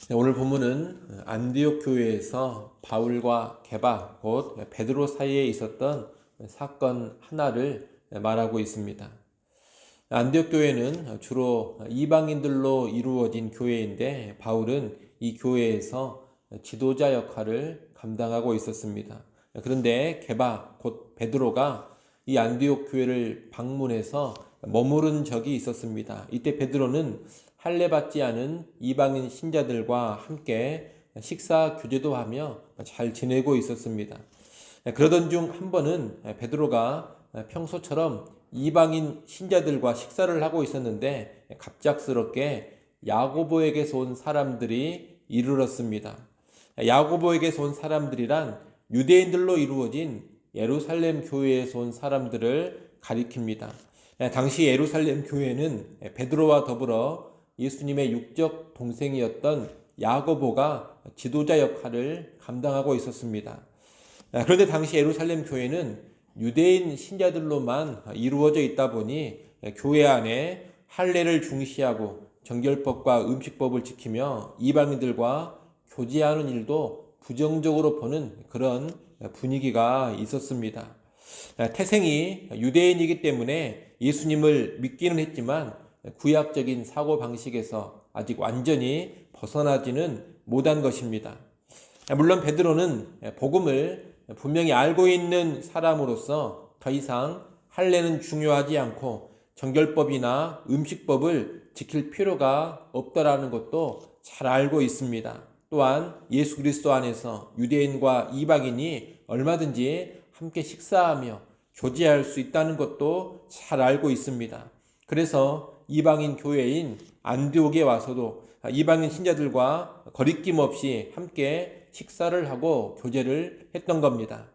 네, 오늘 본문은 안디옥 교회에서 바울과 게바, 곧 베드로 사이에 있었던 사건 하나를 말하고 있습니다. 안디옥 교회는 주로 이방인들로 이루어진 교회인데 바울은 이 교회에서 지도자 역할을 감당하고 있었습니다. 그런데 게바, 곧 베드로가 이 안디옥 교회를 방문해서 머무른 적이 있었습니다. 이때 베드로는 할례받지 않은 이방인 신자들과 함께 식사 교제도 하며 잘 지내고 있었습니다. 그러던 중 한 번은 베드로가 평소처럼 이방인 신자들과 식사를 하고 있었는데 갑작스럽게 야고보에게서 온 사람들이 이르렀습니다. 야고보에게서 온 사람들이란 유대인들로 이루어진 예루살렘 교회에서 온 사람들을 가리킵니다. 당시 예루살렘 교회는 베드로와 더불어 예수님의 육적 동생이었던 야고보가 지도자 역할을 감당하고 있었습니다. 그런데 당시 예루살렘 교회는 유대인 신자들로만 이루어져 있다 보니 교회 안에 할례를 중시하고 정결법과 음식법을 지키며 이방인들과 교제하는 일도 부정적으로 보는 그런 분위기가 있었습니다. 태생이 유대인이기 때문에 예수님을 믿기는 했지만 구약적인 사고방식에서 아직 완전히 벗어나지는 못한 것입니다. 물론 베드로는 복음을 분명히 알고 있는 사람으로서 더 이상 할례는 중요하지 않고 정결법이나 음식법을 지킬 필요가 없다라는 것도 잘 알고 있습니다. 또한 예수 그리스도 안에서 유대인과 이방인이 얼마든지 함께 식사하며 교제할 수 있다는 것도 잘 알고 있습니다. 그래서 이방인 교회인 안디옥에 와서도 이방인 신자들과 거리낌 없이 함께 식사를 하고 교제를 했던 겁니다.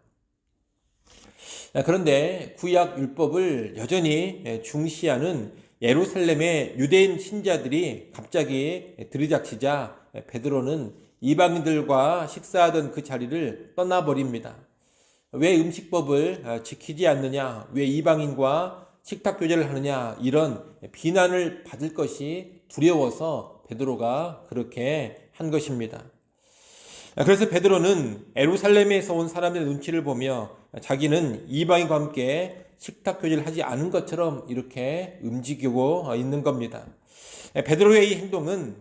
그런데 구약 율법을 여전히 중시하는 예루살렘의 유대인 신자들이 갑자기 들이닥치자 베드로는 이방인들과 식사하던 그 자리를 떠나버립니다. 왜 음식법을 지키지 않느냐? 왜 이방인과 식탁 교제를 하느냐? 이런 비난을 받을 것이 두려워서 베드로가 그렇게 한 것입니다. 그래서 베드로는 예루살렘에서 온 사람들의 눈치를 보며 자기는 이방인과 함께 식탁 교제를 하지 않은 것처럼 이렇게 움직이고 있는 겁니다. 베드로의 이 행동은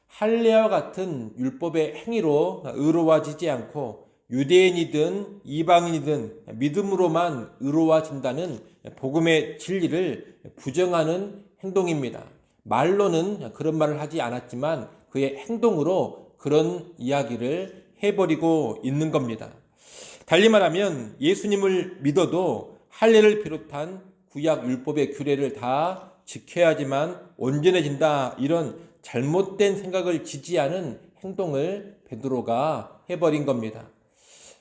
할례와 같은 율법의 행위로 의로워지지 않고 유대인이든 이방인이든 믿음으로만 의로워진다는 복음의 진리를 부정하는 행동입니다. 말로는 그런 말을 하지 않았지만 그의 행동으로 그런 이야기를 해버리고 있는 겁니다. 달리 말하면 예수님을 믿어도 할례를 비롯한 구약 율법의 규례를 다 지켜야지만 온전해진다, 이런 잘못된 생각을 지지하는 행동을 베드로가 해버린 겁니다.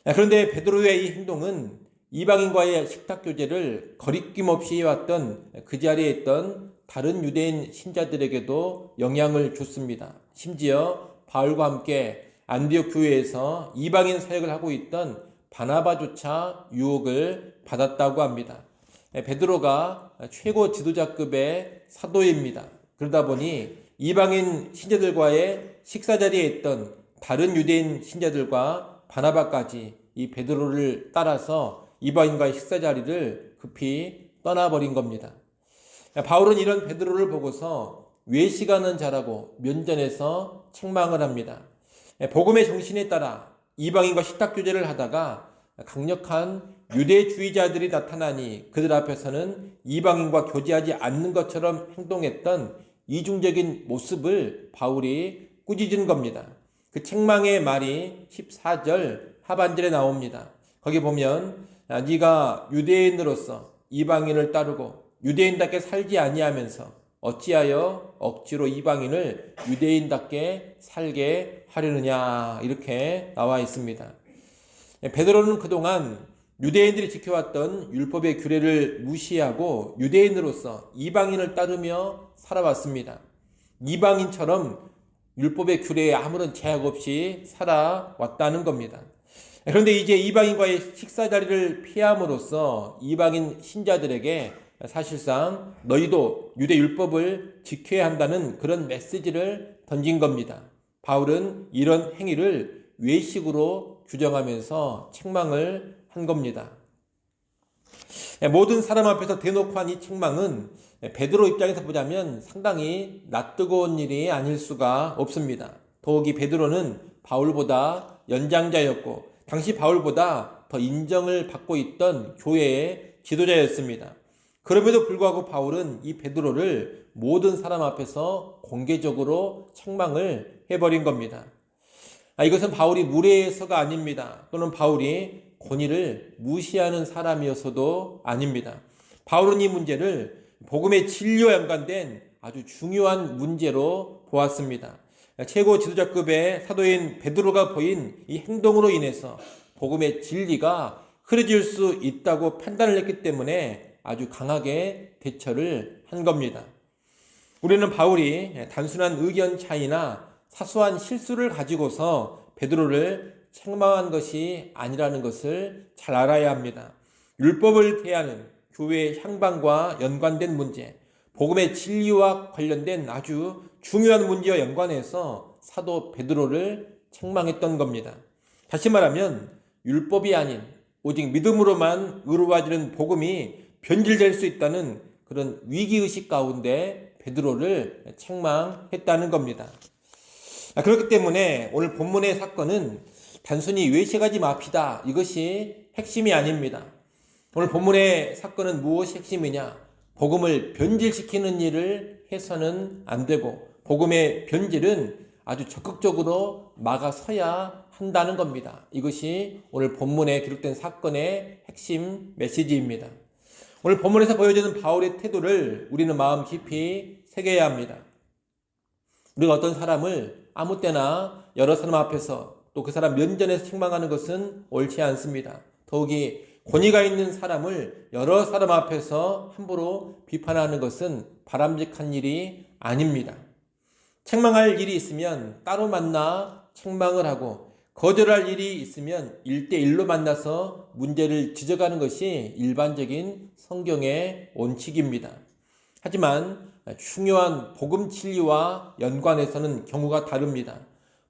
그런데 베드로의 이 행동은 이방인과의 식탁 교제를 거리낌 없이 해왔던 그 자리에 있던 다른 유대인 신자들에게도 영향을 줬습니다. 심지어 바울과 함께 안디옥 교회에서 이방인 사역을 하고 있던 바나바조차 유혹을 받았다고 합니다. 베드로가 최고 지도자급의 사도입니다. 그러다 보니 이방인 신자들과의 식사 자리에 있던 다른 유대인 신자들과 바나바까지 이 베드로를 따라서 이방인과의 식사 자리를 급히 떠나버린 겁니다. 바울은 이런 베드로를 보고서 외식하는 자라고 면전에서 책망을 합니다. 복음의 정신에 따라 이방인과 식탁 교제를 하다가 강력한 유대주의자들이 나타나니 그들 앞에서는 이방인과 교제하지 않는 것처럼 행동했던 이중적인 모습을 바울이 꾸짖은 겁니다. 그 책망의 말이 14절 하반절에 나옵니다. 거기 보면 네가 유대인으로서 이방인을 따르고 유대인답게 살지 아니하면서 어찌하여 억지로 이방인을 유대인답게 살게 하려느냐, 이렇게 나와 있습니다. 베드로는 그동안 유대인들이 지켜왔던 율법의 규례를 무시하고 유대인으로서 이방인을 따르며 살아왔습니다. 이방인처럼 율법의 규례에 아무런 제약 없이 살아왔다는 겁니다. 그런데 이제 이방인과의 식사 자리를 피함으로써 이방인 신자들에게 사실상 너희도 유대 율법을 지켜야 한다는 그런 메시지를 던진 겁니다. 바울은 이런 행위를 외식으로 규정하면서 책망을 한 겁니다. 모든 사람 앞에서 대놓고 한 이 책망은 베드로 입장에서 보자면 상당히 낯뜨거운 일이 아닐 수가 없습니다. 더욱이 베드로는 바울보다 연장자였고 당시 바울보다 더 인정을 받고 있던 교회의 지도자였습니다. 그럼에도 불구하고 바울은 이 베드로를 모든 사람 앞에서 공개적으로 책망을 해버린 겁니다. 이것은 바울이 무례해서가 아닙니다. 또는 바울이 권위를 무시하는 사람이어서도 아닙니다. 바울은 이 문제를 복음의 진리와 연관된 아주 중요한 문제로 보았습니다. 최고 지도자급의 사도인 베드로가 보인 이 행동으로 인해서 복음의 진리가 흐려질 수 있다고 판단을 했기 때문에 아주 강하게 대처를 한 겁니다. 우리는 바울이 단순한 의견 차이나 사소한 실수를 가지고서 베드로를 책망한 것이 아니라는 것을 잘 알아야 합니다. 율법을 대하는 교회의 향방과 연관된 문제, 복음의 진리와 관련된 아주 중요한 문제와 연관해서 사도 베드로를 책망했던 겁니다. 다시 말하면 율법이 아닌 오직 믿음으로만 의로워지는 복음이 변질될 수 있다는 그런 위기의식 가운데 베드로를 책망했다는 겁니다. 그렇기 때문에 오늘 본문의 사건은 단순히 외식하지 맙시다, 이것이 핵심이 아닙니다. 오늘 본문의 사건은 무엇이 핵심이냐? 복음을 변질시키는 일을 해서는 안 되고 복음의 변질은 아주 적극적으로 막아서야 한다는 겁니다. 이것이 오늘 본문에 기록된 사건의 핵심 메시지입니다. 오늘 본문에서 보여지는 바울의 태도를 우리는 마음 깊이 새겨야 합니다. 우리가 어떤 사람을 아무 때나 여러 사람 앞에서 또 그 사람 면전에서 책망하는 것은 옳지 않습니다. 더욱이 권위가 있는 사람을 여러 사람 앞에서 함부로 비판하는 것은 바람직한 일이 아닙니다. 책망할 일이 있으면 따로 만나 책망을 하고 거절할 일이 있으면 1대1로 만나서 문제를 지적하는 것이 일반적인 성경의 원칙입니다. 하지만 중요한 복음 진리와 연관해서는 경우가 다릅니다.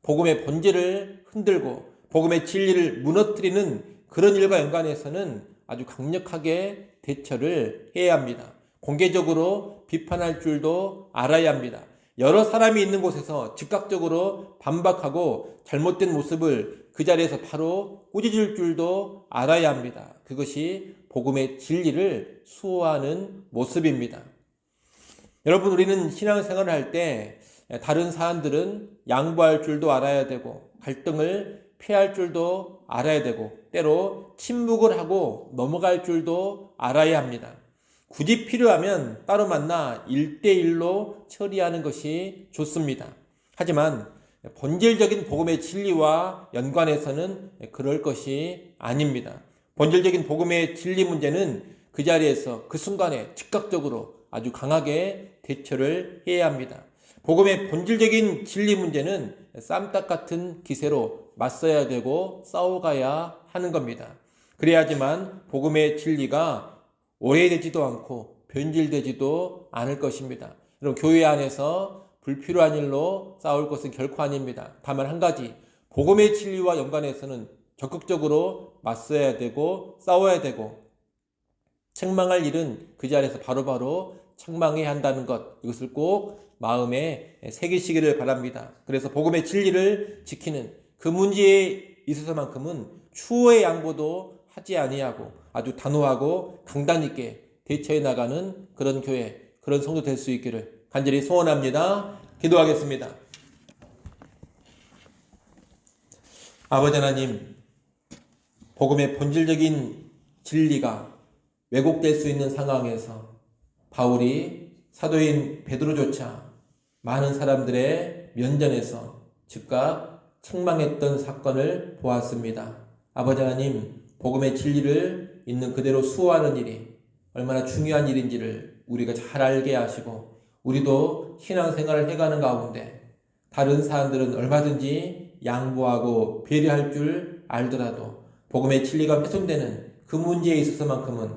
복음의 본질을 흔들고 복음의 진리를 무너뜨리는 그런 일과 연관해서는 아주 강력하게 대처를 해야 합니다. 공개적으로 비판할 줄도 알아야 합니다. 여러 사람이 있는 곳에서 즉각적으로 반박하고 잘못된 모습을 그 자리에서 바로 꾸짖을 줄도 알아야 합니다. 그것이 복음의 진리를 수호하는 모습입니다. 여러분, 우리는 신앙생활을 할 때 다른 사람들은 양보할 줄도 알아야 되고 갈등을 피할 줄도 알아야 되고 때로 침묵을 하고 넘어갈 줄도 알아야 합니다. 굳이 필요하면 따로 만나 1대1로 처리하는 것이 좋습니다. 하지만 본질적인 복음의 진리와 연관해서는 그럴 것이 아닙니다. 본질적인 복음의 진리 문제는 그 자리에서 그 순간에 즉각적으로 아주 강하게 대처를 해야 합니다. 복음의 본질적인 진리 문제는 쌈딱 같은 기세로 맞서야 되고 싸워가야 하는 겁니다. 그래야지만 복음의 진리가 오래되지도 않고 변질되지도 않을 것입니다. 여러분, 교회 안에서 불필요한 일로 싸울 것은 결코 아닙니다. 다만 한 가지, 복음의 진리와 연관해서는 적극적으로 맞서야 되고 싸워야 되고 책망할 일은 그 자리에서 바로바로 책망해야 한다는 것, 이것을 꼭 마음에 새기시기를 바랍니다. 그래서 복음의 진리를 지키는 그 문제에 있어서만큼은 추호의 양보도 하지 아니하고 아주 단호하고 강단 있게 대처해 나가는 그런 교회, 그런 성도 될 수 있기를 간절히 소원합니다. 기도하겠습니다. 아버지 하나님, 복음의 본질적인 진리가 왜곡될 수 있는 상황에서 바울이 사도인 베드로조차 많은 사람들의 면전에서 즉각 책망했던 사건을 보았습니다. 아버지 하나님, 복음의 진리를 있는 그대로 수호하는 일이 얼마나 중요한 일인지를 우리가 잘 알게 하시고 우리도 신앙생활을 해가는 가운데 다른 사람들은 얼마든지 양보하고 배려할 줄 알더라도 복음의 진리가 훼손되는 그 문제에 있어서만큼은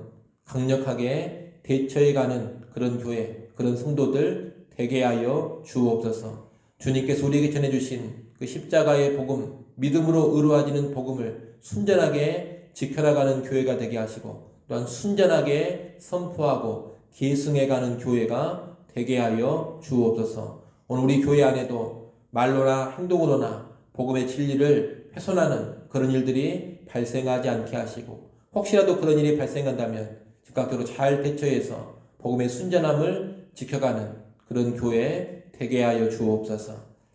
강력하게 대처해가는 그런 교회, 그런 성도들 되게 하여 주옵소서. 주님께서 우리에게 전해주신 그 십자가의 복음, 믿음으로 의로워지는 복음을 순전하게 지켜나가는 교회가 되게 하시고 또한 순전하게 선포하고 계승해가는 교회가 되게 하여 주옵소서. 오늘 우리 교회 안에도 말로나 행동으로나 복음의 진리를 훼손하는 그런 일들이 발생하지 않게 하시고 혹시라도 그런 일이 발생한다면 즉각적으로 잘 대처해서 복음의 순전함을 지켜가는 그런 교회 되게 하여 주옵소서.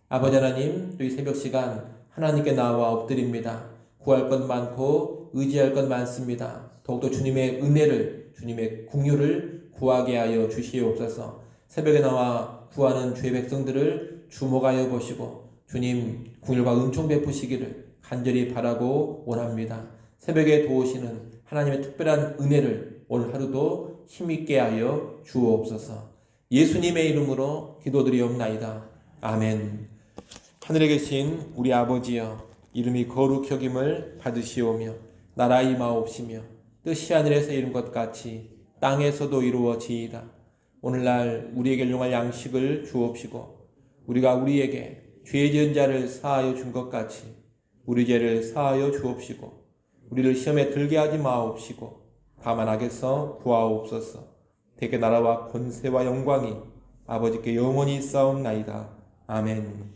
아버지 하나님, 또 이 새벽 시간 하나님께 나와 엎드립니다. 구할 것 많고 의지할 것 많습니다. 더욱더 주님의 은혜를, 주님의 긍휼을 구하게 하여 주시옵소서. 새벽에 나와 구하는 주의 백성들을 주목하여 보시고 주님 긍휼과 은총 베푸시기를 간절히 바라고 원합니다. 새벽에 도우시는 하나님의 특별한 은혜를 오늘 하루도 힘있게 하여 주옵소서. 예수님의 이름으로 기도드리옵나이다. 아멘. 하늘에 계신 우리 아버지여, 이름이 거룩히 여김을 받으시오며 나라 임하옵시며 뜻이 하늘에서 이룬 것 같이 땅에서도 이루어지이다. 오늘날 우리에게 일용할 양식을 주옵시고 우리가 우리에게 죄 지은 자를 사하여 준 것 같이 우리 죄를 사하여 주옵시고 우리를 시험에 들게 하지 마옵시고 다만 악에서 구하옵소서. 대개 나라와 권세와 영광이 아버지께 영원히 있사옵나이다. 아멘.